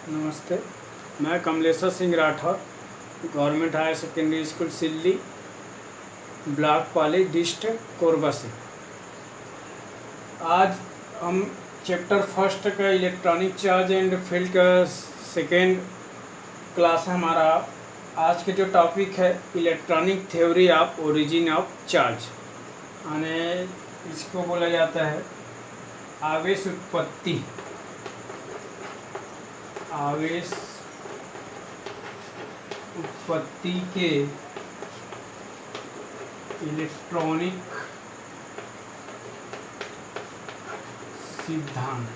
नमस्ते। मैं Kamleshwar Singh Rathore, government higher secondary school Silli, block Pali, district Korba से। आज हम चैप्टर फर्स्ट का इलेक्ट्रॉनिक चार्ज एंड फील्ड का सेकेंड क्लास है हमारा। आज के जो टॉपिक है electronic theory of origin of charge, यानी इसको बोला जाता है आवेश उत्पत्ति के इलेक्ट्रॉनिक सिद्धांत।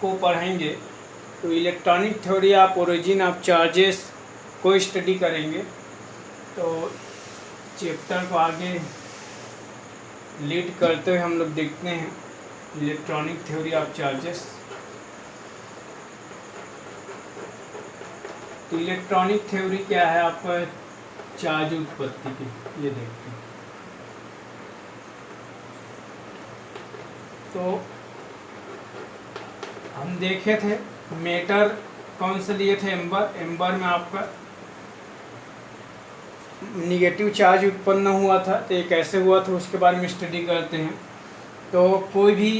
को पढ़ेंगे तो electronic theory of origin of charges को स्टडी करेंगे। तो चैप्टर को आगे लीड करते हुए हम लोग देखते हैं इलेक्ट्रॉनिक थ्योरी ऑफ चार्जेस। तो इलेक्ट्रॉनिक थ्योरी क्या है आपका चार्ज उत्पत्ति की, ये देखते हैं। तो हम देखे थे मेटर कौन से लिए थे, एम्बर में आपका निगेटिव चार्ज उत्पन्न हुआ था। तो ये कैसे हुआ था उसके बारे में स्टडी करते हैं। तो कोई भी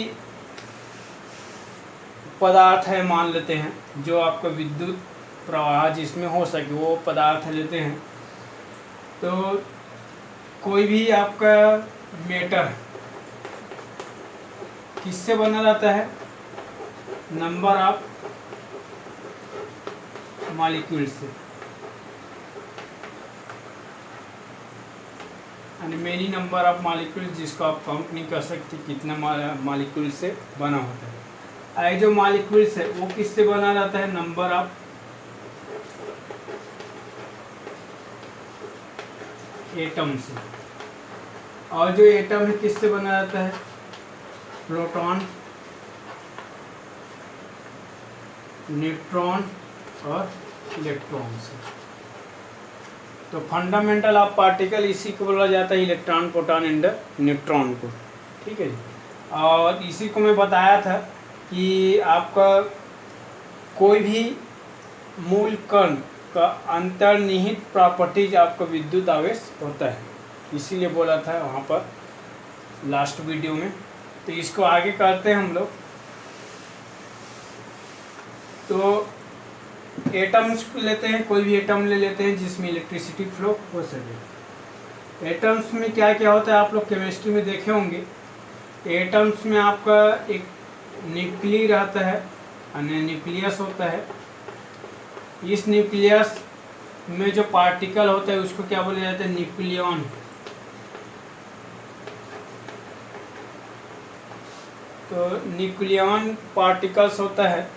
पदार्थ है मान लेते हैं, जो आपका विद्युत प्रवाह जिसमें हो सके वो पदार्थ लेते हैं। तो कोई भी आपका मेटर किससे बना रहता है, नंबर ऑफ मॉलिक्यूल से, यानी मेनी नंबर ऑफ मॉलिक्यूल, जिसको आप काउंट नहीं कर सकते कितना मॉलिक्यूल से बना होता है। ये जो मॉलिक्यूल्स है वो किससे बना रहता है, नंबर ऑफ एटम से। और जो एटम है किससे बना रहता है, प्रोटॉन, न्यूट्रॉन और इलेक्ट्रॉन से। तो फंडामेंटल ऑफ पार्टिकल इसी को बोला जाता है इलेक्ट्रॉन, प्रोटॉन एंड न्यूट्रॉन को। ठीक है जी। और इसी को मैं बताया था कि आपका कोई भी मूल कण का अंतर्निहित प्रॉपर्टीज आपका विद्युत आवेश होता है, इसीलिए बोला था वहाँ पर लास्ट वीडियो में। तो इसको आगे करते हैं हम लोग। तो एटम्स लेते हैं, कोई भी एटम ले लेते हैं जिसमें इलेक्ट्रिसिटी फ्लो हो सके। एटम्स में क्या क्या होता है आप लोग केमिस्ट्री में देखे होंगे। एटम्स में आपका एक न्यूक्ली रहता है, यानी न्यूक्लियस होता है। इस न्यूक्लियस में जो पार्टिकल होता है उसको क्या बोला जाता है, न्यूक्लियॉन। तो न्यूक्लियॉन पार्टिकल्स होता है।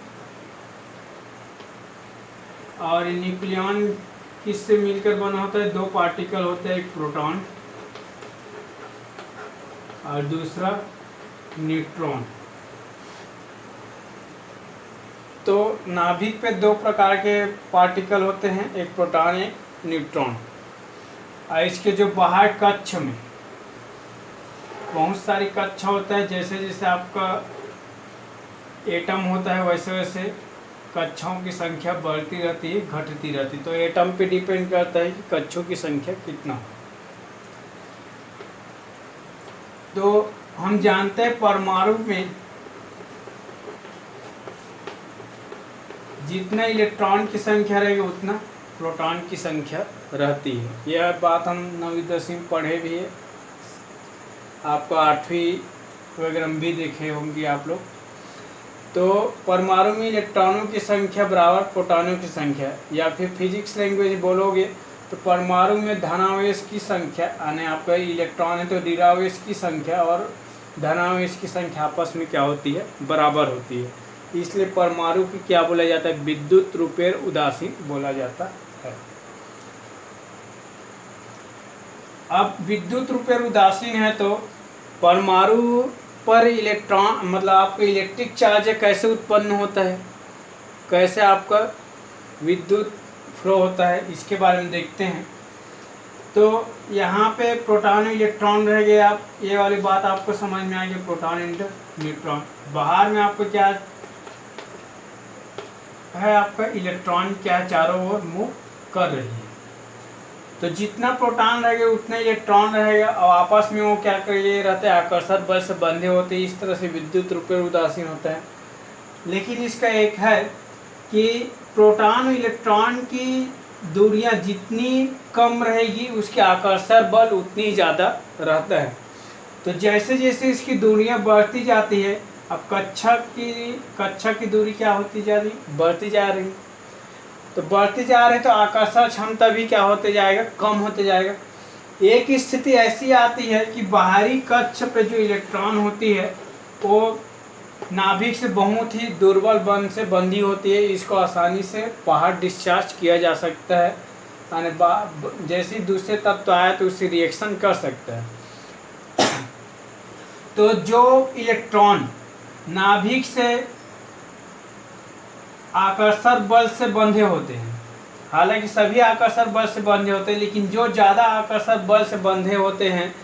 और न्यूक्लियॉन किससे मिलकर बना होता है, दो पार्टिकल होते हैं, एक प्रोटॉन और दूसरा न्यूट्रॉन। तो नाभिक पे दो प्रकार के पार्टिकल होते हैं, एक प्रोटॉन एक न्यूट्रॉन। और इसके जो बाहर कक्ष में बहुत सारी कक्ष होता है, जैसे जैसे आपका एटम होता है वैसे वैसे कक्षों की संख्या बढ़ती रहती है, घटती रहती है। तो एटम पे डिपेंड करता है कि कक्षों की संख्या कितना हो। तो हम जानते हैं परमाणु में जितना इलेक्ट्रॉन की संख्या रहेगी उतना प्रोटॉन की संख्या रहती है। यह बात हम 9वीं 10वीं में पढ़े भी है, आपको 8वीं वगैरह में भी देखे होंगे आप लोग। तो परमाणु में इलेक्ट्रॉनों की संख्या बराबर प्रोटॉनों की संख्या, या फिर फिजिक्स लैंग्वेज बोलोगे तो परमाणु में धनावेश की संख्या, यानी आपका इलेक्ट्रॉन है तो ऋणावेश की संख्या और धनावेश की संख्या आपस में क्या होती है, बराबर होती है। इसलिए परमाणु की क्या बोला जाता है, विद्युत रूपेण उदासीन बोला जाता है। अब विद्युत रूपेण उदासीन है तो परमाणु पर इलेक्ट्रॉन मतलब आपका इलेक्ट्रिक चार्ज कैसे उत्पन्न होता है, कैसे आपका विद्युत फ्लो होता है, इसके बारे में देखते हैं। तो यहाँ पे प्रोटॉन इलेक्ट्रॉन रह गए। आप ये वाली बात आपको समझ में आ गई, प्रोटॉन इंटू न्यूट्रॉन। बाहर में आपको क्या है, आपका इलेक्ट्रॉन क्या चारों ओर मूव कर रही है। तो जितना प्रोटॉन रहेगा उतना इलेक्ट्रॉन रहेगा और आपस में वो क्या कर रहते हैं, आकर्षण बल से बंधे होते हैं। इस तरह से विद्युत रूप में उदासीन होता है। लेकिन इसका एक है कि प्रोटॉन और इलेक्ट्रॉन की दूरियां जितनी कम रहेगी उसके आकर्षण बल उतनी ज़्यादा रहता है। तो जैसे जैसे इसकी दूरियां बढ़ती जाती है, अब कक्षा की दूरी क्या होती जा रही, बढ़ती जा रही। तो बढ़ती जा रही तो आकर्षण क्षमता भी क्या होते जाएगा, कम होते जाएगा। एक स्थिति ऐसी आती है कि बाहरी कक्ष पे जो इलेक्ट्रॉन होती है वो नाभिक से बहुत ही दुर्बल बंध से बंधी होती है। इसको आसानी से बाहर डिस्चार्ज किया जा सकता है, यानी जैसे दूसरे तत्व आए तो उससे रिएक्शन कर सकता है। तो जो इलेक्ट्रॉन नाभिक से आकर्षण बल से बंधे होते हैं, हालांकि सभी आकर्षण बल से बंधे होते हैं, लेकिन जो ज़्यादा आकर्षण बल से बंधे होते हैं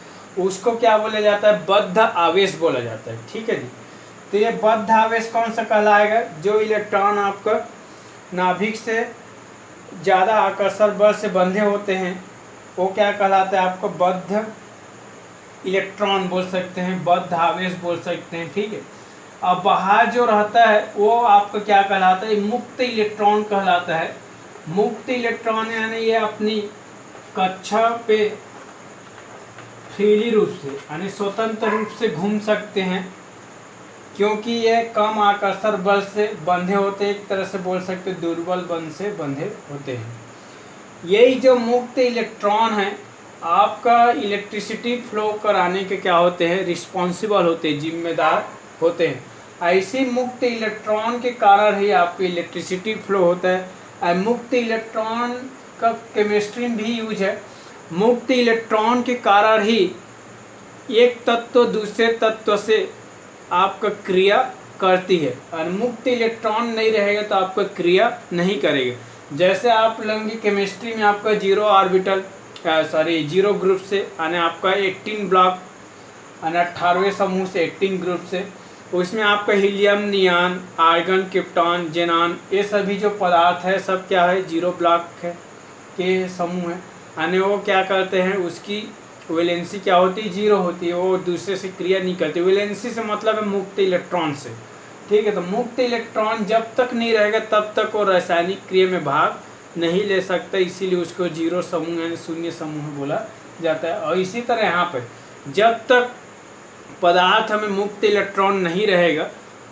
उसको क्या बोला जाता है, बद्ध आवेश बोला जाता है। ठीक है जी। तो ये बद्ध आवेश कौन सा कहलाएगा, जो इलेक्ट्रॉन आपका नाभिक से ज़्यादा आकर्षण बल से बंधे होते हैं वो क्या कहलाता है, आपको बद्ध इलेक्ट्रॉन बोल सकते हैं, बद्ध आवेश बोल सकते हैं। ठीक है। अब बाहर जो रहता है वो आपका क्या कहलाता है, मुक्त इलेक्ट्रॉन कहलाता है। मुक्त इलेक्ट्रॉन यानी ये अपनी कक्षा पे फ्रीली रूप से यानी स्वतंत्र रूप से घूम सकते हैं, क्योंकि ये कम आकर्षण बल से बंधे होते हैं। एक तरह से बोल सकते हैं दुर्बल बल से बंधे होते हैं। यही जो मुक्त इलेक्ट्रॉन है आपका इलेक्ट्रिसिटी फ्लो कराने के क्या होते हैं, रिस्पॉन्सिबल होते हैं, जिम्मेदार होते हैं। ऐसे मुक्त इलेक्ट्रॉन के कारण ही आपको इलेक्ट्रिसिटी फ्लो होता है। मुक्त इलेक्ट्रॉन का केमिस्ट्री में भी यूज है। मुक्त इलेक्ट्रॉन के कारण ही एक तत्व दूसरे तत्व से आपका क्रिया करती है, और मुक्त इलेक्ट्रॉन नहीं रहेगा तो आपका क्रिया नहीं करेगा। जैसे आप लेंगे केमिस्ट्री में आपका जीरो ग्रुप से यानी आपका 18 ब्लॉक यानी 18वें समूह से 18 ग्रुप से, उसमें आपका helium, neon, argon, krypton, xenon, ये सभी जो पदार्थ है सब क्या है, जीरो ब्लॉक है के समूह है। यानी वो क्या करते हैं, उसकी वैलेंसी क्या होती है, जीरो होती है, वो दूसरे से क्रिया नहीं करती। वैलेंसी से मतलब है मुक्त इलेक्ट्रॉन से। ठीक है। तो मुक्त इलेक्ट्रॉन जब तक नहीं रहेगा तब तक वो रासायनिक क्रिया में भाग नहीं ले सकता, इसीलिए उसको जीरो समूह यानी शून्य समूह बोला जाता है। और इसी तरह यहाँ पर जब तक पदार्थ में मुक्त इलेक्ट्रॉन नहीं रहेगा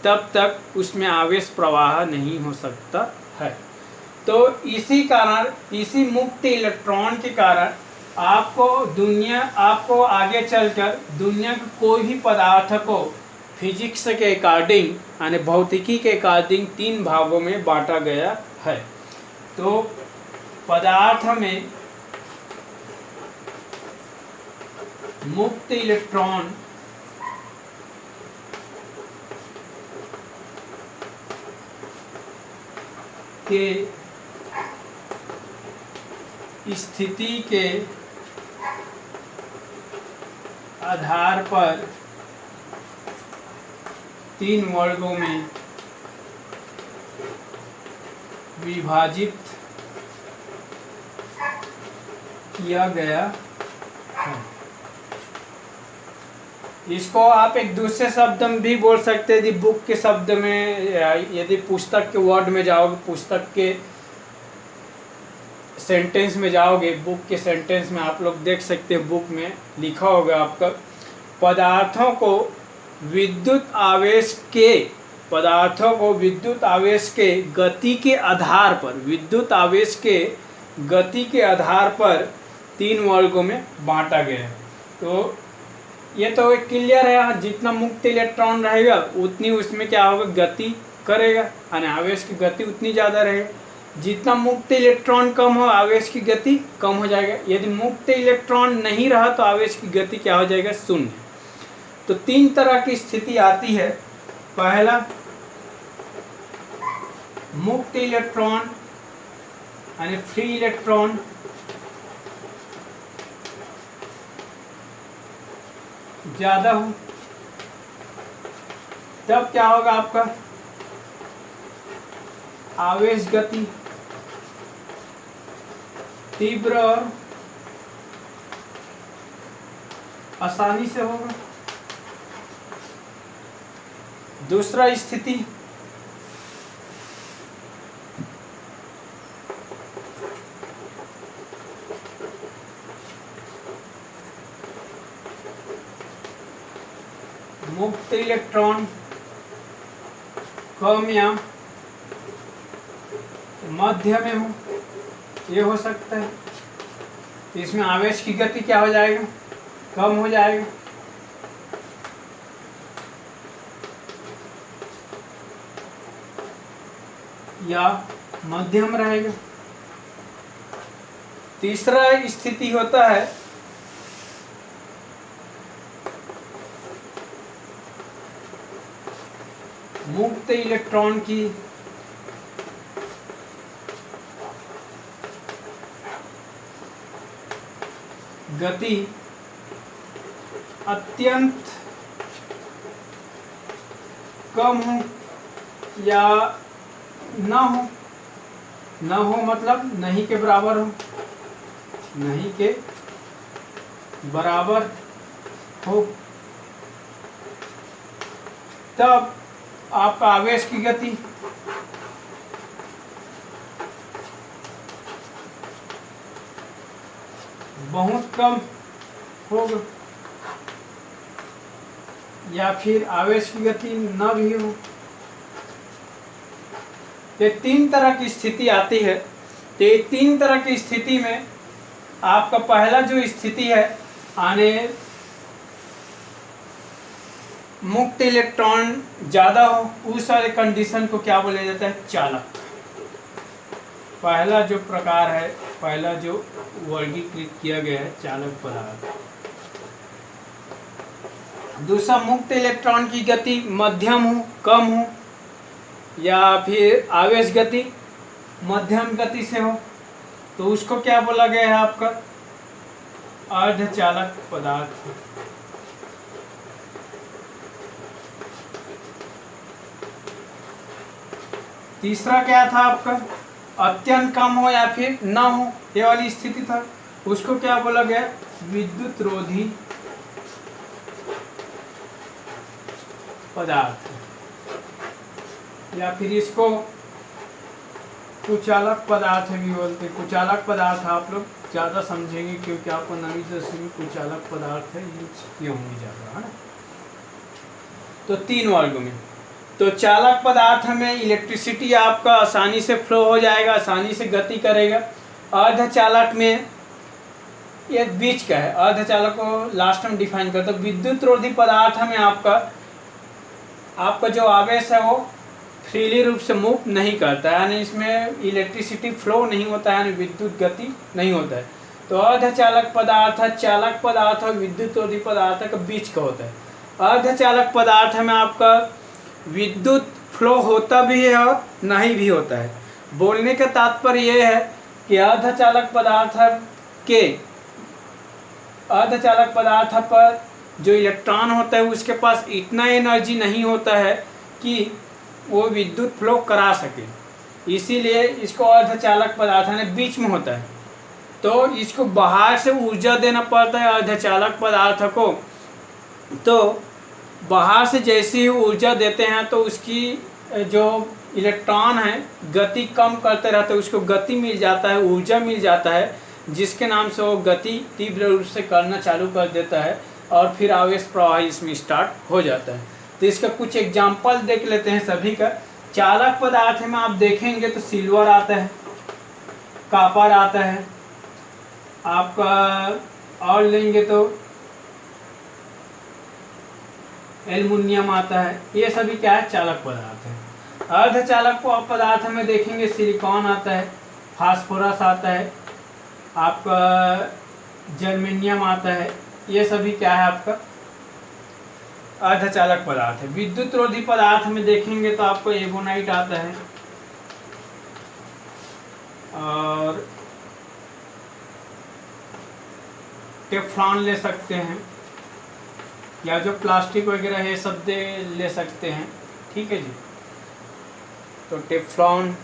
तब तक उसमें आवेश प्रवाह नहीं हो सकता है। तो इसी कारण, इसी मुक्त इलेक्ट्रॉन के कारण आपको आगे चलकर दुनिया के कोई भी पदार्थ को फिजिक्स के अकॉर्डिंग यानी भौतिकी के अकॉर्डिंग 3 भागों में बांटा गया है। तो पदार्थ में मुक्त इलेक्ट्रॉन के स्थिति के आधार पर 3 वर्गों में विभाजित किया गया है। इसको आप एक दूसरे शब्द में भी बोल सकते हैं। यदि बुक के शब्द में, यदि पुस्तक के वर्ड में जाओगे, पुस्तक के सेंटेंस में जाओगे, बुक के सेंटेंस में आप लोग देख सकते हैं, बुक में लिखा होगा आपका, पदार्थों को विद्युत आवेश के गति के आधार पर 3 वर्गों में बांटा गया है। तो ये तो एक क्लियर है, जितना मुक्त इलेक्ट्रॉन रहेगा उतनी उसमें क्या होगा, गति करेगा, यानी आवेश की गति उतनी ज़्यादा रहेगी। जितना मुक्त इलेक्ट्रॉन कम हो आवेश की गति कम हो जाएगा। यदि मुक्त इलेक्ट्रॉन नहीं रहा तो आवेश की गति क्या हो जाएगा, 0। तो 3 तरह की स्थिति आती है। पहला, मुक्त इलेक्ट्रॉन यानी फ्री इलेक्ट्रॉन। ज्यादा हो तब क्या होगा आपका आवेश गति तीव्र और आसानी से होगा। दूसरा स्थिति मुक्त इलेक्ट्रॉन कम या मध्य में हो, ये हो सकता है। इसमें आवेश की गति क्या हो जाएगा, कम हो जाएगा। या मध्यम रहेगा। तीसरा स्थिति होता है मुक्त इलेक्ट्रॉन की गति अत्यंत कम हो या न हो मतलब नहीं के बराबर हो, नहीं के बराबर हो, तब आपका आवेश की गति बहुत कम होगा या फिर आवेश की गति न भी हो। ये तीन तरह की स्थिति आती है। तो ये तीन तरह की स्थिति में आपका पहला जो स्थिति है आने मुक्त इलेक्ट्रॉन ज्यादा हो, उस वाले कंडीशन को क्या बोला जाता है, चालक। पहला जो प्रकार है, पहला जो वर्गीकृत किया गया है चालक पदार्थ। दूसरा मुक्त इलेक्ट्रॉन की गति मध्यम हो, कम हो, या फिर आवेश गति मध्यम गति से हो, तो उसको क्या बोला गया है आपका अर्धचालक पदार्थ। तीसरा क्या था आपका, अत्यंत कम हो या फिर न हो, ये वाली स्थिति था, उसको क्या बोला गया, विद्युत रोधी पदार्थ, या फिर इसको कुचालक पदार्थ भी बोलते हैं। कुचालक पदार्थ आप लोग ज़्यादा समझेंगे क्योंकि आपको 9वीं 10वीं में कुचालक पदार्थ है यूज किए होंगे ज़्यादा, है ना। तो तीन वर्ग में, तो चालक पदार्थ में इलेक्ट्रिसिटी आपका आसानी से फ्लो हो जाएगा, आसानी से गति करेगा। अर्धचालक में ये बीच का है, अर्धचालक को लास्ट में डिफाइन करता है। विद्युत रोधी पदार्थ में आपका जो आवेश है वो फ्रीली रूप से मूव नहीं करता है, यानी इसमें इलेक्ट्रिसिटी फ्लो नहीं होता है, यानी विद्युत गति नहीं होता है। तो अर्धचालक पदार्थ चालक पदार्थ और विद्युत रोधी पदार्थ का बीच का होता है। अर्धचालक पदार्थ में आपका विद्युत फ्लो होता भी है और नहीं भी होता है। बोलने का तात्पर्य यह है कि अर्धचालक पदार्थ पर जो इलेक्ट्रॉन होता है उसके पास इतना एनर्जी नहीं होता है कि वो विद्युत फ्लो करा सके, इसीलिए इसको अर्धचालक पदार्थ यानी बीच में होता है। तो इसको बाहर से ऊर्जा देना पड़ता है अर्धचालक पदार्थ को। तो बाहर से जैसे ही ऊर्जा देते हैं तो उसकी जो इलेक्ट्रॉन है गति कम करते रहते हैं, उसको गति मिल जाता है, ऊर्जा मिल जाता है, जिसके नाम से वो गति तीव्र रूप से करना चालू कर देता है और फिर आवेश प्रवाह इसमें स्टार्ट हो जाता है। तो इसका कुछ एग्जाम्पल देख लेते हैं सभी का। चालक पदार्थ में आप देखेंगे तो सिल्वर आता है, कॉपर आता है, आपका और लेंगे तो एल्युमिनियम आता है, ये सभी क्या है, चालक पदार्थ है। अर्धचालक पदार्थ में देखेंगे सिलिकॉन आता है, फास्फोरस आता है, आपका जर्मेनियम आता है, ये सभी क्या है आपका अर्धचालक पदार्थ है। विद्युत रोधी पदार्थ में देखेंगे तो आपको एबोनाइट आता है और टेफ्लॉन ले सकते हैं, या जो प्लास्टिक वगैरह है सब दे ले सकते हैं, ठीक है जी। तो टेफ्लॉन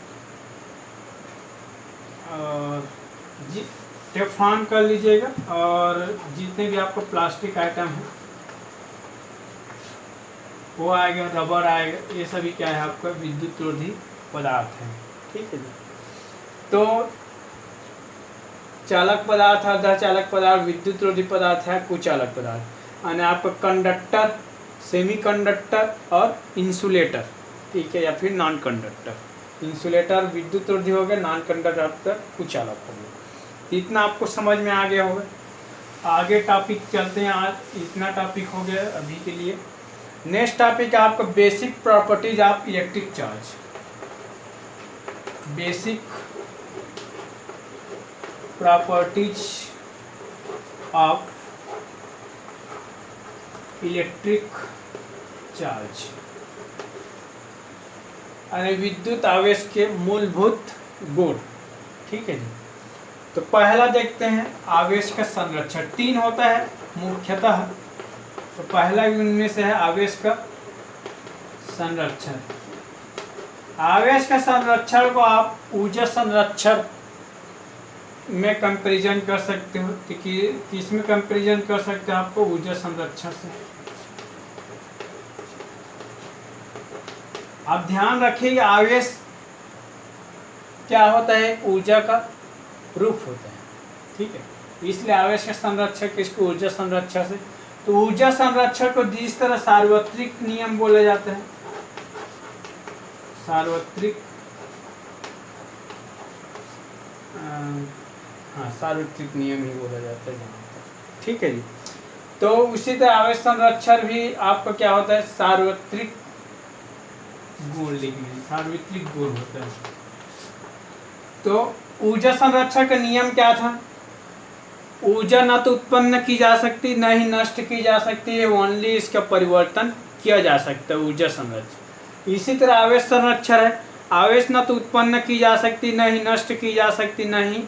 और जी टेफ्लॉन कर लीजिएगा, और जितने भी आपको प्लास्टिक आइटम है वो आएगा, रबर आएगा, ये सभी क्या है आपका विद्युत रोधी पदार्थ है, ठीक है जी। तो चालक पदार्थ, अर्धचालक पदार्थ, विद्युत रोधी पदार्थ है, कुचालक पदार्थ, यानी आपका कंडक्टर, सेमीकंडक्टर और इंसुलेटर, ठीक है, या फिर नॉन कंडक्टर। इंसुलेटर विद्युत रोधी हो गया, नॉन कंडक्टर कुचालक हो गया। इतना आपको समझ में आ गया होगा। आगे टॉपिक चलते हैं, आज इतना टॉपिक हो गया अभी के लिए। नेक्स्ट टॉपिक है आपका basic properties of electric charge. Basic properties of electric charge, यानी विद्युत आवेश के मूलभूत गुण, ठीक है जी। तो पहला देखते हैं आवेश का संरक्षण। 3 होता है मुख्यतः, तो पहला उनमें से है आवेश का संरक्षण। आवेश का संरक्षण को आप ऊर्जा संरक्षण में कंपैरिजन कर सकते हो, किसमें कंपैरिजन कर सकते हो आपको ऊर्जा संरक्षण से। आप ध्यान रखिए आवेश क्या होता है, ऊर्जा का रूप होता है, ठीक है। इसलिए आवेश का संरक्षण किसको ऊर्जा संरक्षण से। तो ऊर्जा संरक्षण को जिस तरह सार्वत्रिक नियम बोला जाता है, सार्वत्रिक सार्वत्रिक नियम ही बोला जाता है, ठीक है जी। तो उसी तरह आवेश संरक्षण भी आपका क्या होता है, सार्वत्रिक गुण लिखने, सार्वत्रिक गुण होता है। तो ऊर्जा संरक्षण का नियम क्या था, ऊर्जा न तो उत्पन्न की जा सकती न ही नष्ट की जा सकती है, ओनली इसका परिवर्तन किया जा सकता है, ऊर्जा संरक्षण। इसी तरह आवेश संरक्षण है, आवेश न तो उत्पन्न की जा सकती न ही नष्ट की जा सकती न ही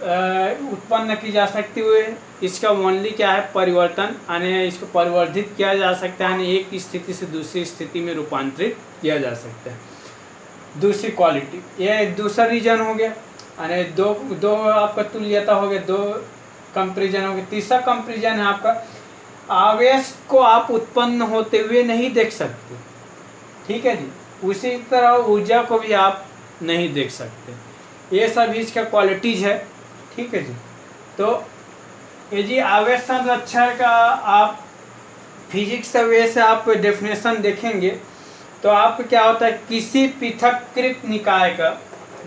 उत्पन्न की जा सकती हुए, इसका ओनली क्या है परिवर्तन, यानी इसको परिवर्धित किया जा सकता है, यानी एक स्थिति से दूसरी स्थिति में रूपांतरित किया जा सकता है। दूसरी क्वालिटी, ये दूसरा रीजन हो गया, यानी दो आपका तुल्यता हो गया, 2 कंपैरिजन हो गया। तीसरा कंपैरिजन है आपका आवेश को आप उत्पन्न होते हुए नहीं देख सकते, ठीक है जी। उसी तरह ऊर्जा को भी आप नहीं देख सकते। ये सब इसका क्वालिटीज है, ठीक है जी। तो ये जी आवेश संरक्षण का आप फिजिक्स वे से आप डेफिनेशन देखेंगे तो आपको क्या होता है, किसी पृथक्कृत निकाय का,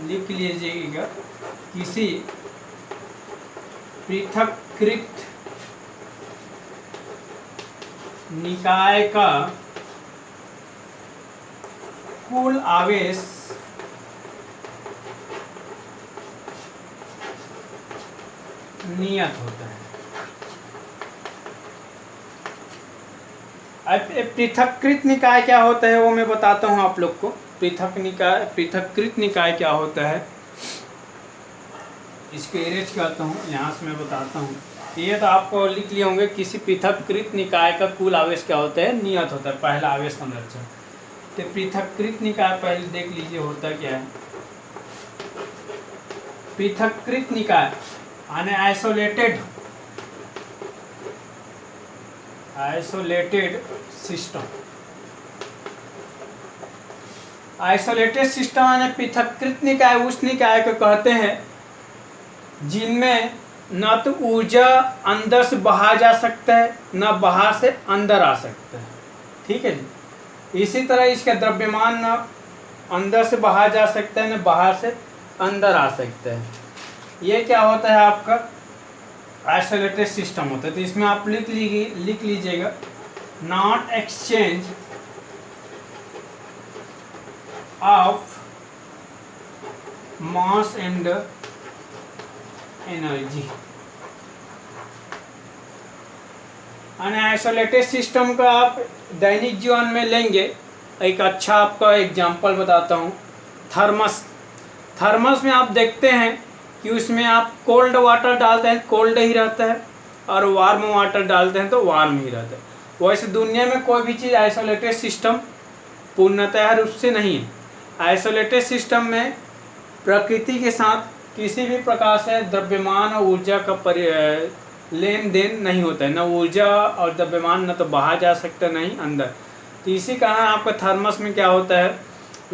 लिख लीजिएगा, किसी पृथक्कृत निकाय का कुल आवेश नियत होता है। अब पृथक्कृत निकाय क्या होता है वो मैं बताता हूँ आप लोग को। पृथक्कृत निकाय क्या होता है, इसको एरेज करता हूँ, यहाँ से मैं बताता हूँ। ये तो आपको लिख लिए होंगे, किसी पृथक्कृत निकाय का कुल आवेश क्या होता है, नियत होता है, पहला आवेश संरक्षण। तो पृथक्कृत निकाय पहले देख लीजिए होता क्या है। पृथक्कृत निकाय यानी आइसोलेटेड सिस्टम। आइसोलेटेड सिस्टम यानी पृथक्कृत निकाय उस निकाय को कहते हैं जिनमें न तो ऊर्जा अंदर से बाहर जा सकता है न बाहर से अंदर आ सकता है, ठीक है जी। इसी तरह इसका द्रव्यमान न अंदर से बाहर जा सकता है न बाहर से अंदर आ सकता है। ये क्या होता है आपका आइसोलेटेड सिस्टम होता है। तो इसमें आप लिख लीजिएगा not exchange of mass and energy. Isolated system का आप दैनिक जीवन में लेंगे, एक अच्छा आपका एग्जांपल बताता हूँ, थर्मस में आप देखते हैं कि उसमें आप कोल्ड वाटर डालते हैं, कोल्ड ही रहता है, और वार्म वाटर डालते हैं तो वार्म ही रहता है। वैसे दुनिया में कोई भी चीज़ आइसोलेटेड सिस्टम पूर्णतः रूप से नहीं है। आइसोलेटेड सिस्टम में प्रकृति के साथ किसी भी प्रकार से द्रव्यमान और ऊर्जा का लेन देन नहीं होता है, न ऊर्जा और द्रव्यमान न तो बाहर जा सकता नहीं अंदर। तो इसी कारण आपका थर्मस में क्या होता है,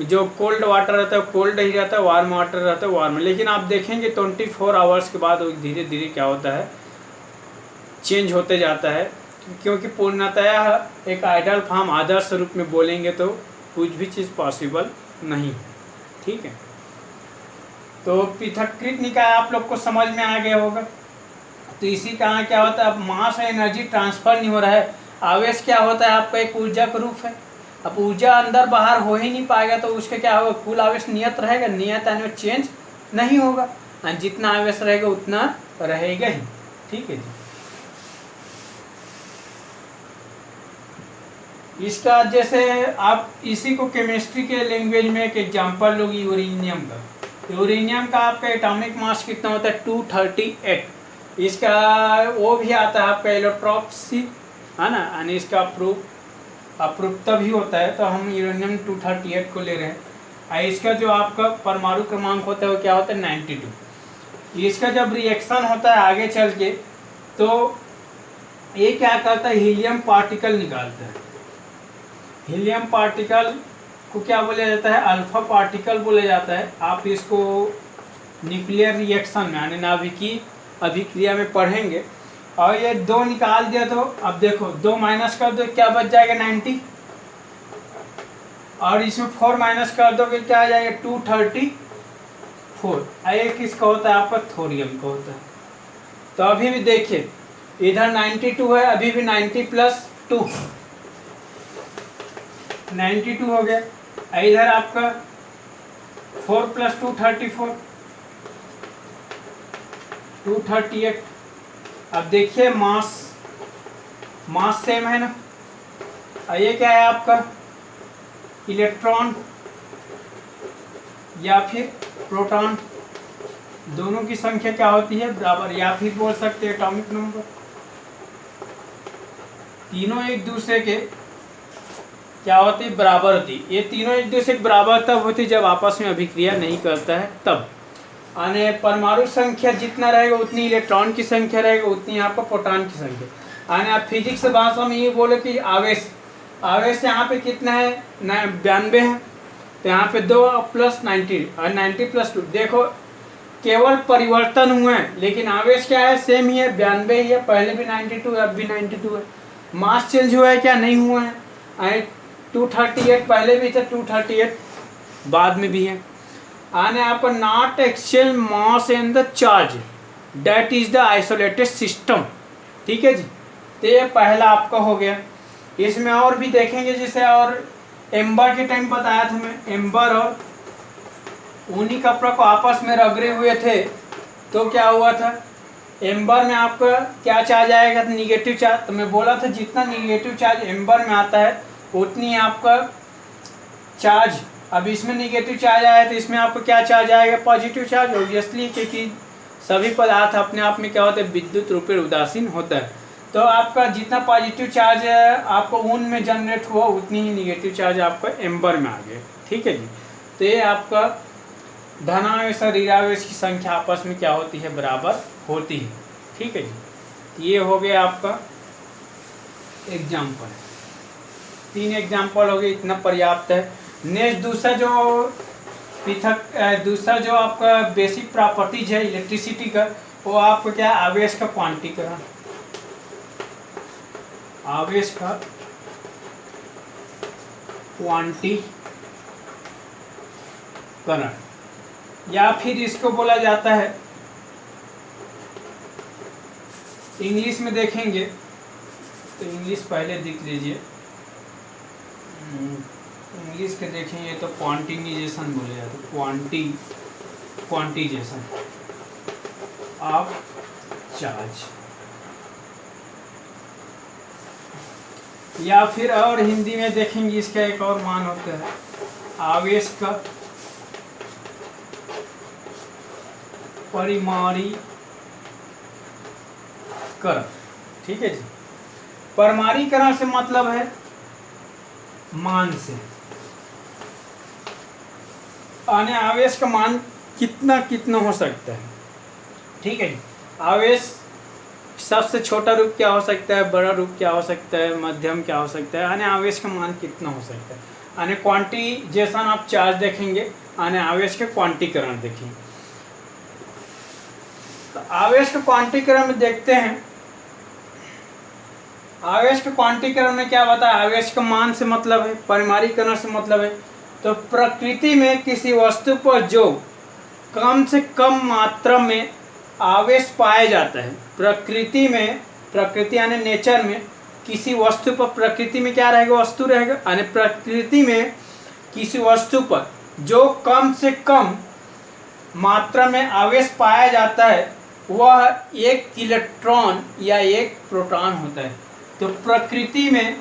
जो कोल्ड वाटर रहता है कोल्ड ही रहता है, वार्म वाटर रहता है वार्म। लेकिन आप देखेंगे 24 आवर्स के बाद वो धीरे धीरे क्या होता है, चेंज होते जाता है, क्योंकि पूर्णतः एक आइडियल फॉर्म आदर्श रूप में बोलेंगे तो कुछ भी चीज़ पॉसिबल नहीं। ठीक है, तो पृथक्कृत निकाय आप लोग को समझ में आ गया होगा। तो इसी कारण क्या होता है, अब मास और एनर्जी ट्रांसफर नहीं हो रहा है। आवेश क्या होता है, आपका एक ऊर्जा का रूप है। अब ऊर्जा अंदर बाहर हो ही नहीं पाएगा तो उसके क्या होगा, कुल आवेश नियत रहेगा, नियत यानी वो चेंज नहीं होगा, जितना आवेश रहेगा उतना रहेगा ही। ठीक है जी, इसका जैसे आप इसी को केमिस्ट्री के लैंग्वेज में एक एग्जांपल लोगी यूरेनियम का। यूरेनियम का आपका एटॉमिक मास कितना होता है, 238। इसका वो भी आता है आपका इलेक्ट्रॉप्सी, है ना, यानी इसका अप्रूपता भी होता है। तो हम यूरेनियम 238 को ले रहे हैं। इसका जो आपका परमाणु क्रमांक होता है वो क्या होता है, 92। इसका जब रिएक्शन होता है आगे चल के तो ये क्या करता है, हीलियम पार्टिकल निकालता है। हीलियम पार्टिकल को क्या बोला जाता है, अल्फा पार्टिकल बोला जाता है। आप इसको न्यूक्लियर रिएक्शन में यानी नाभिकीय अभिक्रिया में पढ़ेंगे। और ये 2 निकाल दिया तो अब देखो 2 माइनस कर दो क्या बच जाएगा, 90। और इसमें 4 माइनस कर दोगे क्या आ जाएगा, 234। ये किसका होता है, आपका थोरियम का होता है। तो अभी भी देखिए इधर 92 है, अभी भी 90 प्लस 2 92 हो गया। इधर आपका 4 प्लस 2 34 238। अब देखिए मास सेम है ना। ये क्या है आपका, इलेक्ट्रॉन या फिर प्रोटॉन, दोनों की संख्या क्या होती है, बराबर, या फिर बोल सकते हैं एटॉमिक नंबर। तीनों एक दूसरे के क्या होती, बराबर होती। ये तीनों एक दूसरे के बराबर तब होती जब आपस में अभिक्रिया नहीं करता है तब। यानी परमाणु संख्या जितना रहेगा उतनी इलेक्ट्रॉन की संख्या रहेगा, उतनी आपका प्रोटॉन की संख्या। यानी आप फिजिक्स भाषा में ये बोलो कि आवेश यहाँ पे कितना है, 92 है। तो यहाँ पे 2 प्लस 90 और 90 प्लस 2। देखो केवल परिवर्तन हुए हैं लेकिन आवेश क्या है, सेम ही है, 92 ही है। पहले भी 92 है, अब भी 92 है। मास चेंज हुआ है क्या, नहीं हुआ है। 238 पहले भी था, 238 बाद में भी है। आने आपका not exchange mass and the charge that is the isolated system. ठीक है जी, तो ये पहला आपका हो गया। इसमें और भी देखेंगे, जैसे और एम्बर के टाइम बताया था मैं, एम्बर और ऊनी कपड़ा को आपस में रगड़े हुए थे तो क्या हुआ था, एम्बर में आपका क्या चार्ज आएगा, तो निगेटिव चार्ज। तो मैं बोला था जितना निगेटिव चार्ज एम्बर में आता है उतनी आपका चार्ज, अब इसमें निगेटिव चार्ज आया तो इसमें आपको क्या चार्ज आएगा, पॉजिटिव चार्ज, ऑब्वियसली, क्योंकि सभी पदार्थ अपने आप में क्या होता है, विद्युत रूप में उदासीन होता है। तो आपका जितना पॉजिटिव चार्ज आपको ऊन में जनरेट हुआ उतनी ही निगेटिव चार्ज आपका एम्बर में आ गया। ठीक है जी, तो ये आपका धनावेश और ऋणावेश की संख्या आपस में क्या होती है, बराबर होती है। ठीक है जी, ये हो गया आपका एग्जाम्पल। 3 एग्जाम्पल हो गए, इतना पर्याप्त है। नेक्स्ट दूसरा जो आपका बेसिक प्रॉपर्टीज है इलेक्ट्रिसिटी का, वो आपको क्या, आवेश का क्वांटीकरण, आवेश का क्वांटीकरण, या फिर इसको बोला जाता है, इंग्लिश में देखेंगे तो इंग्लिश पहले देख लीजिए, इंग्लिश के देखेंगे तो क्वांटिनाइजेशन बोले जाते हैं, क्वांटिजेशन ऑफ चार्ज, या फिर और हिंदी में देखेंगे इसका एक और मान होता है, आवेश का परिमाणीकरण। करण, ठीक है जी। परमाणुकरण से मतलब है मान से, यानी आवेश का मान कितना कितना हो सकता है, ठीक है जी। आवेश सबसे छोटा रूप क्या हो सकता है, बड़ा रूप क्या हो सकता है, मध्यम क्या हो सकता है, यानी आवेश का मान कितना हो सकता है। यानी क्वांटिजेशन आप चार्ज देखेंगे, यानी आवेश के क्वांटीकरण देखेंगे। तो आवेश के क्वांटीकरण में देखते हैं, आवेश के क्वांटीकरण में क्या बताया, आवेश का मान से मतलब है, परिमाणीकरण से मतलब है। तो प्रकृति में किसी वस्तु पर जो कम से कम मात्रा में आवेश पाया जाता है, प्रकृति में, प्रकृति यानी नेचर में किसी वस्तु पर, प्रकृति में क्या रहेगा, वस्तु रहेगा, यानी प्रकृति में किसी वस्तु पर जो कम से कम मात्रा में आवेश पाया जाता है वह एक इलेक्ट्रॉन या एक प्रोटॉन होता है। तो प्रकृति में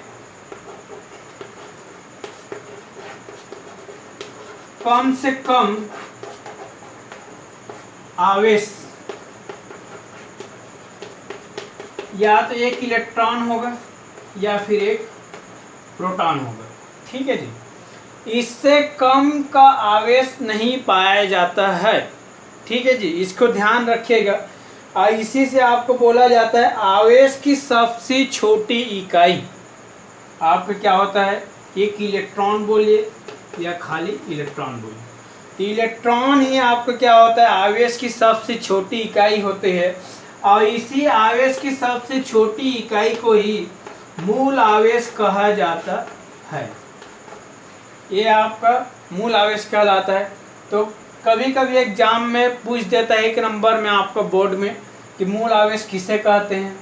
कम से कम आवेश या तो एक इलेक्ट्रॉन होगा या फिर एक प्रोटॉन होगा, ठीक है जी। इससे कम का आवेश नहीं पाया जाता है, ठीक है जी, इसको ध्यान रखिएगा। इसी से आपको बोला जाता है आवेश की सबसे छोटी इकाई आपका क्या होता है, एक इलेक्ट्रॉन बोलिए या खाली इलेक्ट्रॉन बोलिए। तो इलेक्ट्रॉन ही आपको क्या होता है, आवेश की सबसे छोटी इकाई होती है, और इसी आवेश की सबसे छोटी इकाई को ही मूल आवेश कहा जाता है। ये आपका मूल आवेश कहलाता है। तो कभी कभी एग्जाम में पूछ देता है एक नंबर में आपका बोर्ड में कि मूल आवेश किसे कहते हैं,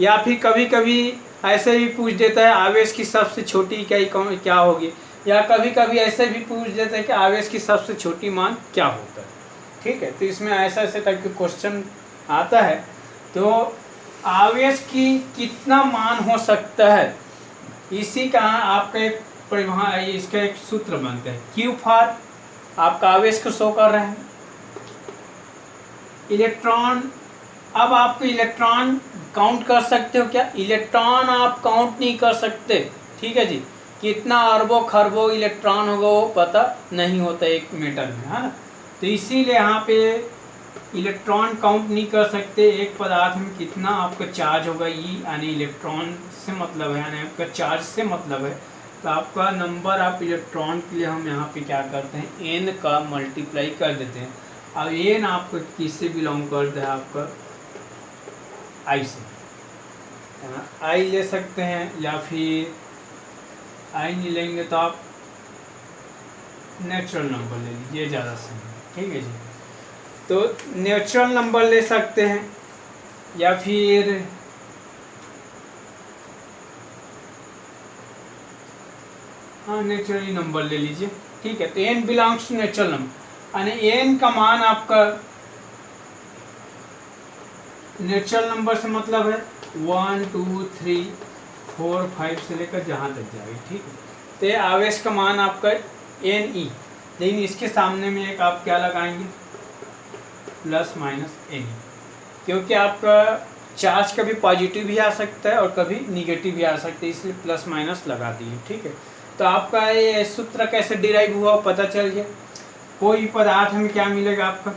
या फिर कभी कभी ऐसे भी पूछ देता है आवेश की सबसे छोटी इकाई क्या होगी, या कभी कभी ऐसे भी पूछ देता है कि आवेश की सबसे छोटी मान क्या होता है, ठीक है। तो इसमें ऐसे टाइप के क्वेश्चन आता है। तो आवेश की कितना मान हो सकता है, इसी का आपका एक परिभाषा, इसका एक सूत्र बनता है। क्यू फॉर आपका आवेश को शो कर रहे हैं, इलेक्ट्रॉन। अब आपको इलेक्ट्रॉन काउंट कर सकते हो क्या, इलेक्ट्रॉन आप काउंट नहीं कर सकते, ठीक है जी। कितना अरबों खरबों इलेक्ट्रॉन होगा वो पता नहीं होता एक मीटर में, है ना। तो इसीलिए यहाँ पे इलेक्ट्रॉन काउंट नहीं कर सकते। एक पदार्थ में कितना आपका चार्ज होगा, ई यानी इलेक्ट्रॉन से मतलब है, यानी आपका चार्ज से मतलब है। तो आपका नंबर आप इलेक्ट्रॉन के लिए हम यहाँ पे क्या करते हैं, एन का मल्टीप्लाई कर देते हैं। अब एन आपको किससे बिलोंग करता है, आपका आई से, आई ले सकते हैं, या फिर आई नहीं लेंगे तो आप नेचुरल नंबर ले लीजिए, ज़्यादा सही है, ठीक है जी। तो नेचुरल नंबर ले सकते हैं, या फिर हाँ नेचुरली नंबर ले लीजिए, ठीक है। तो N belongs to natural number, यानी एन का मान आपका नेचुरल नंबर से मतलब है 1 2 3 4 5 से लेकर जहाँ तक जाएगी, ठीक है। तो ये आवेश का मान आपका एन ई, लेकिन इसके सामने में एक आप क्या लगाएंगे, प्लस माइनस एन, क्योंकि आपका चार्ज कभी पॉजिटिव भी आ सकता है और कभी निगेटिव भी आ सकता है, इसलिए प्लस माइनस लगा दिए, ठीक है। तो आपका ये सूत्र कैसे डिराइव हुआ पता चल गया। कोई पदार्थ में क्या मिलेगा, आपका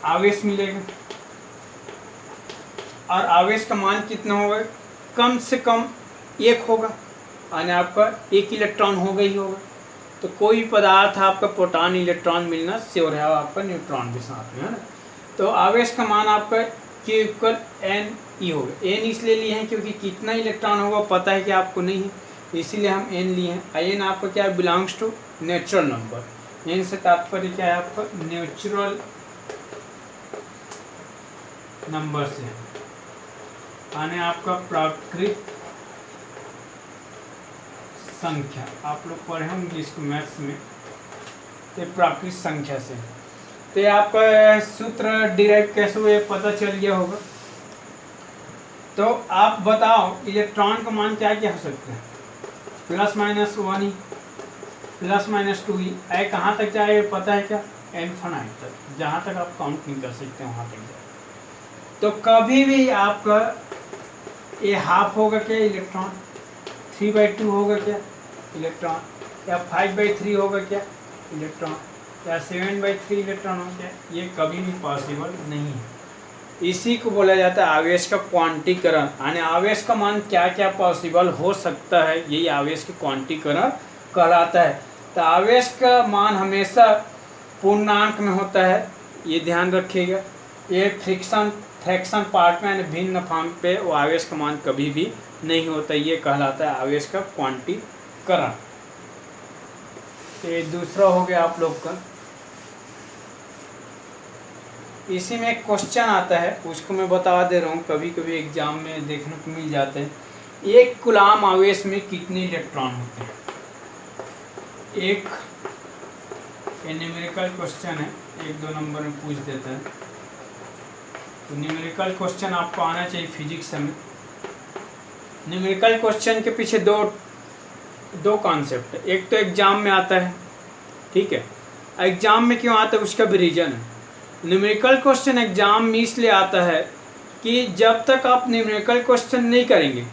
आवेश मिलेगा, और आवेश का मान कितना होगा, कम से कम एक होगा, यानी आपका एक इलेक्ट्रॉन होगा ही होगा। तो कोई पदार्थ आपका प्रोटॉन इलेक्ट्रॉन मिलना श्योर है, आपका न्यूट्रॉन भी साथ में, है ना। तो आवेश का मान आपका Q इक्वल एन ई होगा। एन इसलिए लिए हैं क्योंकि कितना इलेक्ट्रॉन होगा पता है कि आपको नहीं है, इसीलिए हम एन लिए हैं। एन आपका क्या belongs to natural number. N से तात्पर्य क्या है, आपका नेचुरल नंबर से, यानी आपका प्राकृतिक संख्या, आप लोग पढ़े होंगे इसको मैथ्स में, तो प्राकृतिक संख्या से। तो आपका सूत्र डिराइव कैसे हुए पता चल गया होगा। तो आप बताओ इलेक्ट्रॉन का मान क्या क्या हो सकता है, प्लस माइनस 1 ही, प्लस माइनस 2 ही, आई कहाँ तक जाए पता है क्या, इनफिनिट तक, जहाँ तक आप काउंट नहीं कर सकते वहाँ तक जाए। तो कभी भी आपका ये हाफ होगा क्या इलेक्ट्रॉन, 3/2 होगा क्या इलेक्ट्रॉन, या 5/3 होगा क्या इलेक्ट्रॉन, या 7/3 इलेक्ट्रॉन होगा क्या, ये कभी भी पॉसिबल नहीं है। इसी को बोला जाता है आवेश का क्वांटीकरण, यानी आवेश का मान क्या क्या पॉसिबल हो सकता है, यही आवेश का क्वांटीकरण कहलाता है। तो आवेश का मान हमेशा पूर्णांक में होता है, ये ध्यान रखिएगा। ये फ्रैक्शन पार्ट में यानी भिन्न फॉर्म पे वो आवेश का मान कभी भी नहीं होता, ये कहलाता है आवेश का क्वांटीकरण। ये दूसरा हो गया आप लोग का। इसी में एक क्वेश्चन आता है, उसको मैं बता दे रहा हूँ, कभी कभी एग्जाम में देखने को मिल जाते हैं। 1 कूलाम आवेश में कितने इलेक्ट्रॉन होते हैं? एक न्यूमेरिकल क्वेश्चन है, 1-2 नंबर में पूछ देता है। तो न्यूमेरिकल क्वेश्चन आपको आना चाहिए फिजिक्स में। न्यूमेरिकल क्वेश्चन के पीछे दो कॉन्सेप्ट है। एक तो एग्जाम में आता है, ठीक है, एग्जाम में क्यों आता है उसका भी रीजन है। न्यूमेरिकल क्वेश्चन एग्जाम में इसलिए आता है कि जब तक आप न्यूमेरिकल क्वेश्चन नहीं करेंगे,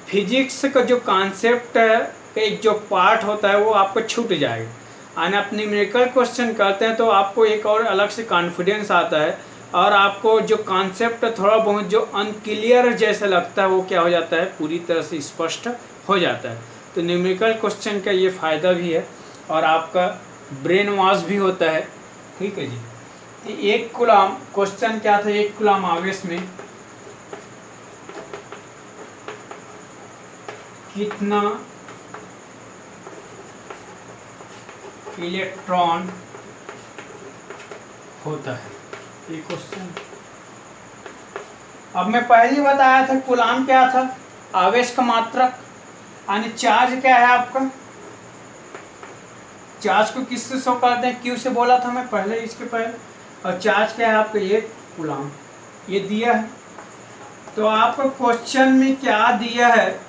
फिजिक्स का जो कॉन्सेप्ट है, एक जो पार्ट होता है वो आपको छूट जाएगा। और आप न्यूमेरिकल क्वेश्चन करते हैं तो आपको एक और अलग से कॉन्फिडेंस आता है, और आपको जो कॉन्सेप्ट थोड़ा बहुत जो अनक्लियर जैसा लगता है वो क्या हो जाता है, पूरी तरह से स्पष्ट हो जाता है। तो न्यूमेरिकल क्वेश्चन का ये फ़ायदा भी है, और आपका ब्रेन वॉश भी होता है, ठीक है जी। 1 कूलाम क्वेश्चन क्या था, 1 कूलाम आवेश में कितना इलेक्ट्रॉन होता है, ये क्वेश्चन। अब मैं पहले ही बताया था कूलाम क्या था, आवेश का मात्रक, यानी चार्ज क्या है आपका, चार्ज को किससे शो करते हैं, क्यू से बोला था मैं पहले, इसके पहले। और चार्ज क्या है आपका, 1 कूलाम, ये दिया है। तो आपको क्वेश्चन में क्या दिया है,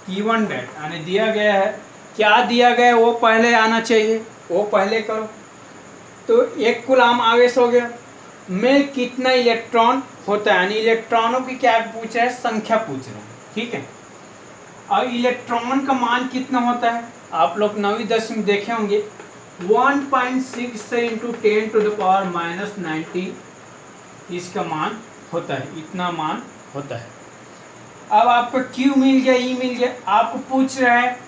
गिवन डेट यानी दिया गया है, क्या दिया गया है वो पहले आना चाहिए, वो पहले करो। तो 1 कूलाम आवेश हो गया, में कितना इलेक्ट्रॉन होता है, यानी इलेक्ट्रॉनों की क्या पूछ रहे हैं, संख्या पूछ रहे हैं, ठीक है। और इलेक्ट्रॉन का मान कितना होता है, आप लोग 9वीं 10वीं देखे होंगे, 1.6 इंटू 10⁻⁻90 इसका मान होता है, इतना मान होता है। अब आपको Q मिल गया, E मिल गया, आपको पूछ रहा है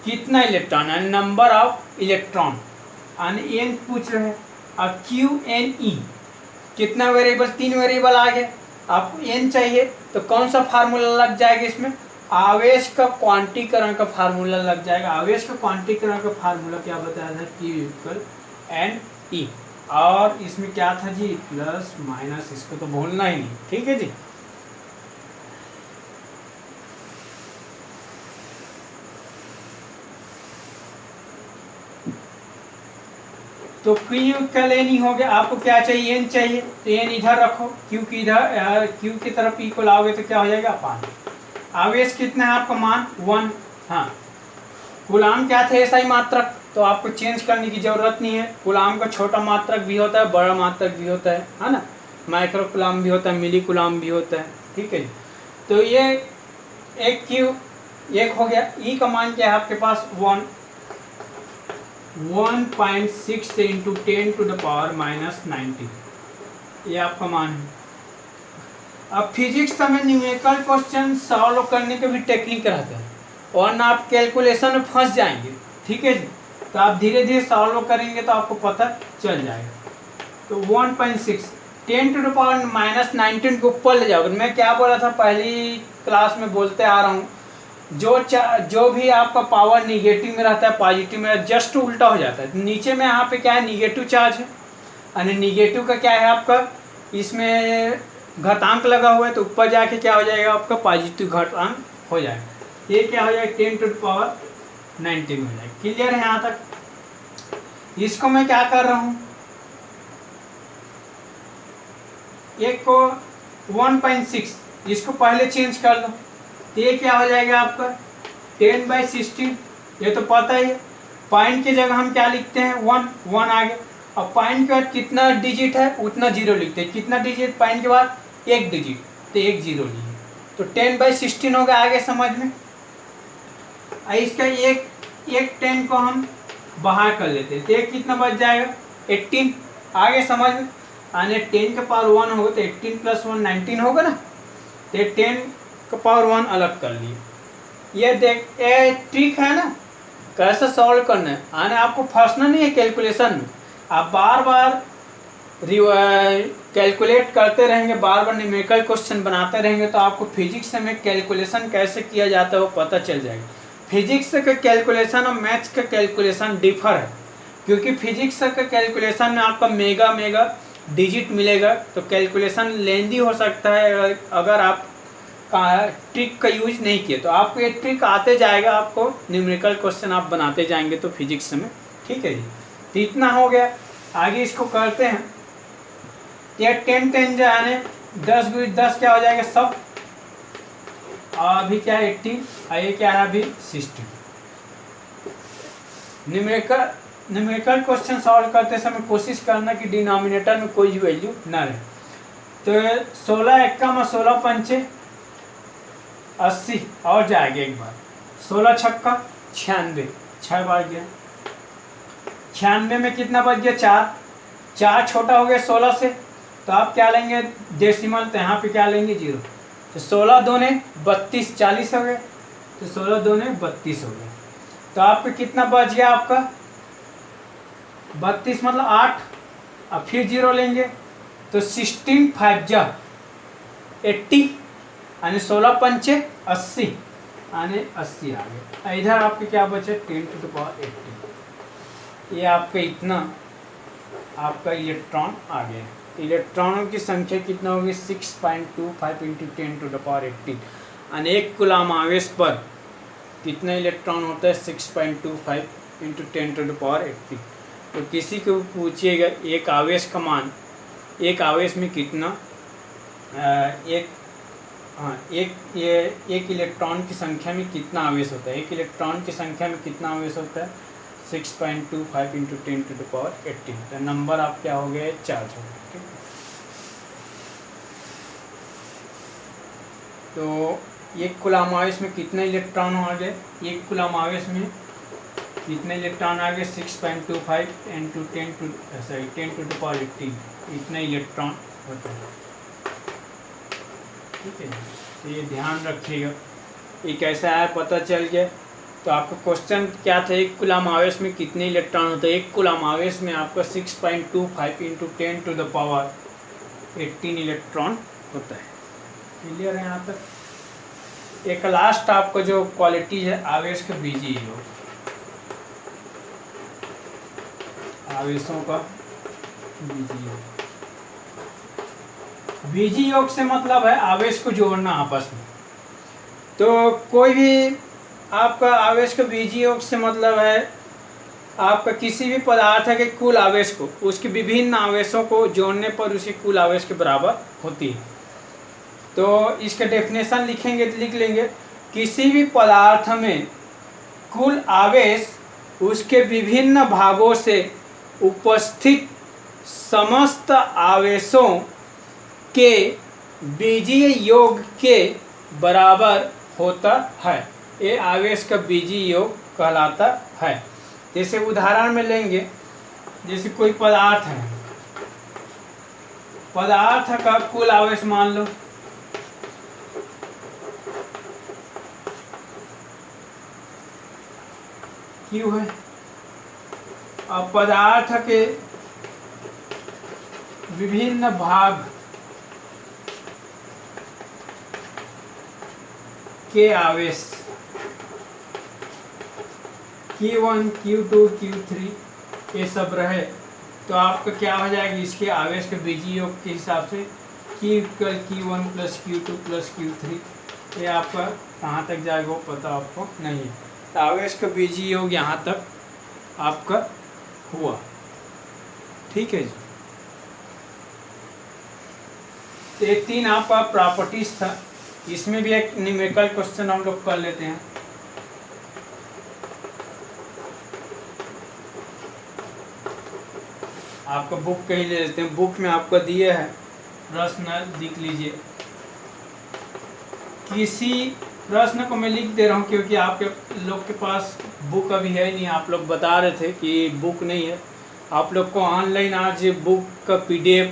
कितना इलेक्ट्रॉन, यानी नंबर ऑफ इलेक्ट्रॉन, यानी N पूछ रहे हैं। अब Q N E कितना वेरिएबल, 3 वेरिएबल आ गए, आपको N चाहिए, तो कौन सा फार्मूला लग जाएगा इसमें, आवेश का क्वांटीकरण का फार्मूला लग जाएगा। आवेश का क्वांटीकरण का फार्मूला क्या बताया था, Q = NE, और इसमें क्या था जी, प्लस माइनस, इसको तो भूलना ही नहीं, ठीक है जी। तो Q का N हो गया, आपको क्या चाहिए, N चाहिए, तो N इधर रखो, Q की इधर, Q की तरफ E को लाओगे तो क्या हो जाएगा, पानी। आवेश कितना है आपका, मान 1। हाँ, कूलाम क्या था, ऐसा ही मात्रक, तो आपको चेंज करने की जरूरत नहीं है। कूलाम का छोटा मात्रक भी होता है, बड़ा मात्रक भी होता है ना, माइक्रो कूलाम भी होता है, मिली कूलाम भी होता है, ठीक है। तो ये एक Q 1 हो गया। E का मान क्या है आपके पास, 1.6 इंटू 10⁻⁻90, ये आपका मान है। अब फिजिक्स में न्यूमेरिकल क्वेश्चन सॉल्व करने के भी टेक्निक रहता है, वरना आप कैलकुलेशन में फंस जाएंगे, ठीक है जी। तो आप धीरे धीरे सॉल्व करेंगे तो आपको पता चल जाएगा। तो 1.6 10⁻⁻19 के ऊपर ले जाओगे। मैं क्या बोला था पहली क्लास में बोलते आ रहा हूँ, जो भी आपका पावर निगेटिव में रहता है पॉजिटिव में जस्ट उल्टा हो जाता है। नीचे में यहाँ पे क्या है, निगेटिव चार्ज है, यानी निगेटिव का क्या है आपका, इसमें घातांक लगा हुआ है, तो ऊपर जाके क्या हो जाएगा आपका, पॉजिटिव घातांक हो जाएगा। ये क्या हो जाएगा, 10⁻90 में हो जाएगा। क्लियर है यहाँ तक। इसको मैं क्या कर रहा हूँ, एक को 1.6 इसको पहले चेंज कर लो, तो ये क्या हो जाएगा आपका 10/16। ये तो पता ही है, पॉइंट की जगह हम क्या लिखते हैं, 1 आ गया। अब पॉइंट के बाद कितना डिजिट है उतना 0 लिखते हैं। कितना डिजिट पॉइंट के बाद एक डिजिट, तो एक जीरो लिए, तो 10/16 हो गया। आगे समझ में इसका एक 10 को हम बाहर कर लेते हैं, तो एक कितना बच जाएगा 18। आगे समझ में आने 10 का पावर 1 होगा तो 18 + 1 19 होगा ना, तो 10 का पावर 1 अलग कर लिए। ये देख ये ट्रिक है ना, कैसे सॉल्व करना है। आने आपको फंसना नहीं है कैलकुलेशन में, आप बार बार कैलकुलेट करते रहेंगे, बार बार न्यूमेरिकल क्वेश्चन बनाते रहेंगे, तो आपको फिजिक्स में कैलकुलेशन कैसे किया जाता है वो पता चल जाएगा। फिजिक्स का कैलकुलेशन और मैथ्स का कैलकुलेशन डिफर है, क्योंकि फिजिक्स का कैलकुलेशन में आपका मेगा डिजिट मिलेगा, तो कैलकुलेशन लेंदी हो सकता है अगर आप ट्रिक का यूज नहीं किए। तो आपको ये ट्रिक आते जाएगा, आपको न्यूमेरिकल क्वेश्चन आप बनाते जाएंगे तो फिजिक्स में। ठीक है जी, तो इतना हो गया। आगे इसको करते हैं। ये 10 जाने 10 × 10 क्या हो जाएगा 100, और अभी क्या है 18, ये क्या है अभी 16। न्यूमेरिकल क्वेश्चन सॉल्व करते समय कोशिश करना कि डिनोमिनेटर में कोई वैल्यू ना रहे। तो 16 × 16 × 80 और जाएगा एक बार, 16 × 96, 6 बार गया। 96 में कितना बच गया 4 छोटा हो गया 16 से, तो आप क्या लेंगे डेसिमल, तो यहाँ पे क्या लेंगे 0, तो 16 दूने 32 40 हो गए, तो 16 दूने 32 हो गए। तो आपको कितना बच गया आपका 32 मतलब 8, अब फिर 0 लेंगे तो 16 5 जा 80, यानी 16 पंचे 80, यानी 80 आ गए। इधर आपके क्या बचे 10⁻80। ये आपका इतना आपका इलेक्ट्रॉन आ गया। इलेक्ट्रॉनों की संख्या कितना होगी 6.25 × 10⁻18। यानी एक कूलम आवेश पर कितना इलेक्ट्रॉन होता है 6.25 × 10⁻18। तो किसी को पूछिएगा एक आवेश का मान, एक आवेश में कितना एक इलेक्ट्रॉन की संख्या में कितना आवेश होता है, एक इलेक्ट्रॉन की संख्या में कितना आवेश होता है 6.25 × 10⁻18। तो नंबर आप क्या हो गया चार्ज हो गया। ठीक है, तो एक कूलम आवेश में कितने इलेक्ट्रॉन आ गए, एक कूलम आवेश में कितने इलेक्ट्रॉन आ गए 6.25 × 10⁻18, इतना इलेक्ट्रॉन होता है। ठीक है, तो ये ध्यान रखिएगा। ये कैसा है पता चल गया। तो आपका क्वेश्चन क्या था, एक कूलम आवेश में कितने इलेक्ट्रॉन होते हैं। एक कूलम आवेश में आपका 6.25 × 10⁻18 इलेक्ट्रॉन होता है। क्लियर है यहाँ तक। एक लास्ट आपका जो क्वालिटी है आवेश का बीजीय योग, आवेशों का बीजीय योग। बीजीय योग से मतलब है आवेश को जोड़ना आपस में। तो कोई भी आपका आवेश का बीजीय योग से मतलब है आपका किसी भी पदार्थ के कुल आवेश को उसके विभिन्न आवेशों को जोड़ने पर उसी कुल आवेश के बराबर होती है। तो इसका डेफिनेशन लिखेंगे तो लिख लेंगे, किसी भी पदार्थ में कुल आवेश उसके विभिन्न भागों से उपस्थित समस्त आवेशों के बीजीय योग के बराबर होता है। ये आवेश का बीजीय योग कहलाता है। जैसे उदाहरण में लेंगे, जैसे कोई पदार्थ है, पदार्थ का कुल आवेश मान लो Q है, और पदार्थ के विभिन्न भाग के आवेश Q1 Q2 Q3 ये सब रहे, तो आपका क्या हो जाएगा इसके आवेश के बीजीय योग के हिसाब से Q = Q1 + Q2 + Q3। ये आपका कहाँ तक जाएगा वो पता आपको नहीं है। तो आवेश का बीजीय योग यहाँ तक आपका हुआ। ठीक है जी, तो ये 3 आपका प्रॉपर्टीज था। इसमें भी एक न्यूमेरिकल क्वेश्चन हम लोग कर लेते हैं। आपका बुक कहीं ले लेते हैं, बुक में आपको दिए है प्रश्न लिख लीजिए। किसी प्रश्न को मैं लिख दे रहा हूँ क्योंकि आपके लोग के पास बुक अभी है नहीं। आप लोग बता रहे थे कि बुक नहीं है। आप लोग को ऑनलाइन आज बुक का PDF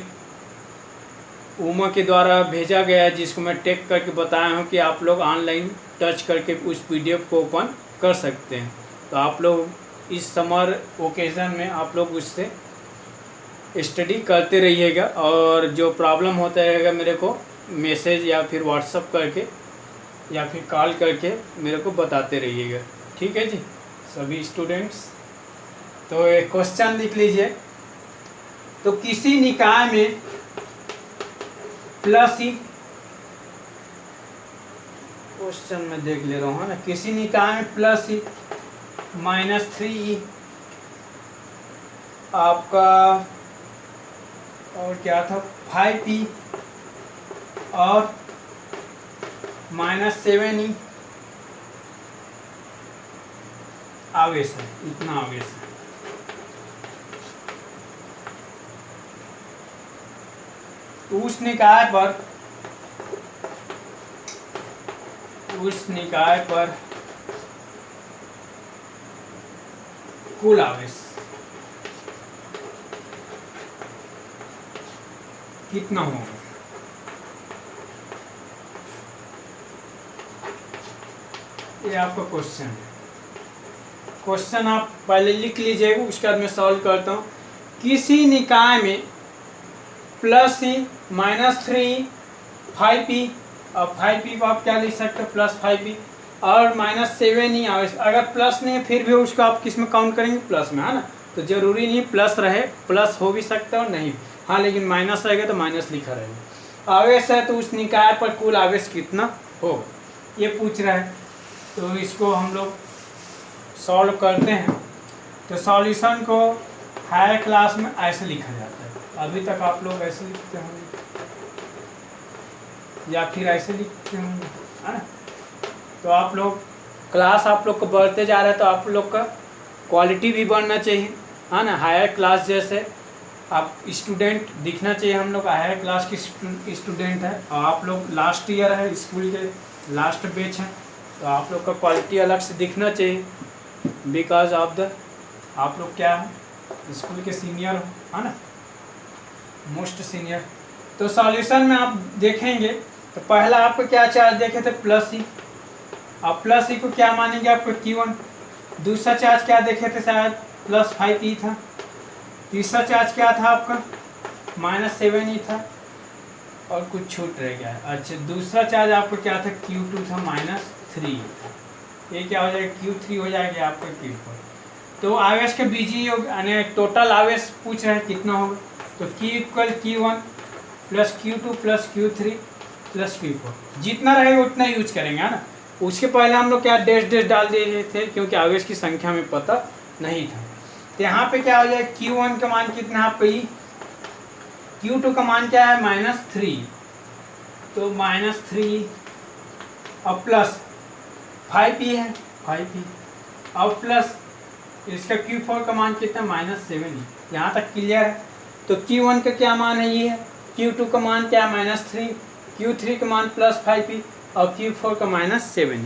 उमा के द्वारा भेजा गया है, जिसको मैं टेक करके बताया हूँ कि आप लोग ऑनलाइन टच करके उस PDF को ओपन कर सकते हैं। तो आप लोग इस समर ओकेज़न में आप लोग उससे स्टडी करते रहिएगा, और जो प्रॉब्लम होता रहेगा मेरे को मैसेज या फिर व्हाट्सअप करके या फिर कॉल करके मेरे को बताते रहिएगा। ठीक है जी सभी स्टूडेंट्स। तो एक क्वेश्चन लिख लीजिए। तो किसी निकाय में प्लस ही, क्वेश्चन में देख ले रहा हूँ ना, किसी निकाय में प्लस ही -3e आपका और क्या था 5p और -7e आवेश है, इतना आवेश है। तो उस निकाय पर कुल आवेश कितना होगा? ये आपका क्वेश्चन है। क्वेश्चन आप पहले लिख लीजिएगा, उसके बाद मैं सॉल्व करता हूँ। किसी निकाय में +e -3e 5p, और 5p को आप क्या लिख सकते हो +5p, और -7e आवेश। अगर प्लस नहीं है फिर भी उसको आप किस में काउंट करेंगे? प्लस में, है ना। तो जरूरी नहीं प्लस रहे, प्लस हो भी सकता है और नहीं, हाँ, लेकिन माइनस रहेगा तो माइनस लिखा रहेगा। आवेश है तो उस निकाय पर कुल आवेश कितना हो, ये पूछ रहा है। तो इसको हम लोग सॉल्व करते हैं। तो सॉल्यूशन को हायर क्लास में ऐसे लिखा जाता है। अभी तक आप लोग ऐसे लिखते होंगे या फिर ऐसे लिखते होंगे, है ना। तो आप लोग क्लास आप लोग को बढ़ते जा रहा है तो आप लोग का क्वालिटी भी बढ़ना चाहिए, है ना। हायर क्लास जैसे आप स्टूडेंट दिखना चाहिए। हम लोग हायर क्लास की स्टूडेंट है और आप लोग लास्ट ईयर है, स्कूल के लास्ट बैच है, तो आप लोग का क्वालिटी अलग से दिखना चाहिए। बिकॉज ऑफ द आप लोग क्या है, स्कूल के सीनियर हो, है ना, मोस्ट सीनियर। तो सॉल्यूशन में आप देखेंगे तो पहला आपको क्या चार्ज देखे थे +e, अब +e को क्या मानेंगे आपको Q1। दूसरा चार्ज क्या देखे थे शायद +5e था। तीसरा चार्ज क्या था आपका -7e था, और कुछ छूट रह गया है। अच्छा, दूसरा चार्ज आपको क्या था Q2 था -3। ये क्या हो जाएगा Q3 हो जाएगा आपका Q4। तो आवेश के बीजीय योग यानी टोटल आवेश पूछ रहे हैं कितना होगा। तो Q = Q1 + Q2 + Q3 + Q4, जितना रहेगा उतना यूज करेंगे, है ना। उसके पहले हम लोग क्या डैश डाल दिए थे क्योंकि आवेश की संख्या में पता नहीं था। तो यहाँ पे क्या हो जाएगा Q1 का मान कितना है आपका E, Q2 का मान क्या है -3, तो -3 और प्लस 5p है 5p, और प्लस इसका Q4 का मान कितना -7। यहाँ तक क्लियर है। तो Q1 का क्या मान है ये है, Q2 का मान क्या है -3, Q3 का मान +5p और Q4 का -7।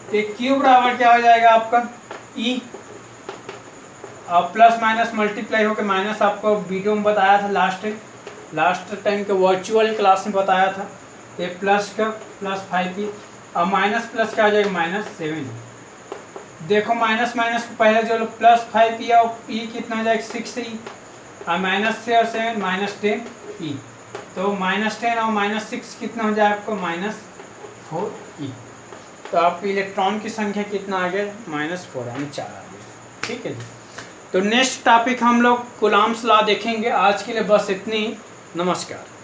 तो Q बराबर क्या हो जाएगा आपका E, और प्लस माइनस मल्टीप्लाई होकर माइनस आपको वीडियो में बताया था लास्ट टाइम के वर्चुअल क्लास में बताया था। ये प्लस का +5p और माइनस प्लस क्या हो जाएगा -7। देखो माइनस माइनस को पहले जो +5p और e कितना हो जाएगा 6e, और माइनस से और 7 -10e, तो -10 और -6 कितना हो जाएगा आपको -4e। तो आपकी इलेक्ट्रॉन की संख्या कितना आ गया -4 यानी 4 आ गया। ठीक है जी। तो नेक्स्ट टॉपिक हम लोग कूलॉम्स लॉ देखेंगे। आज के लिए बस इतनी ही। नमस्कार।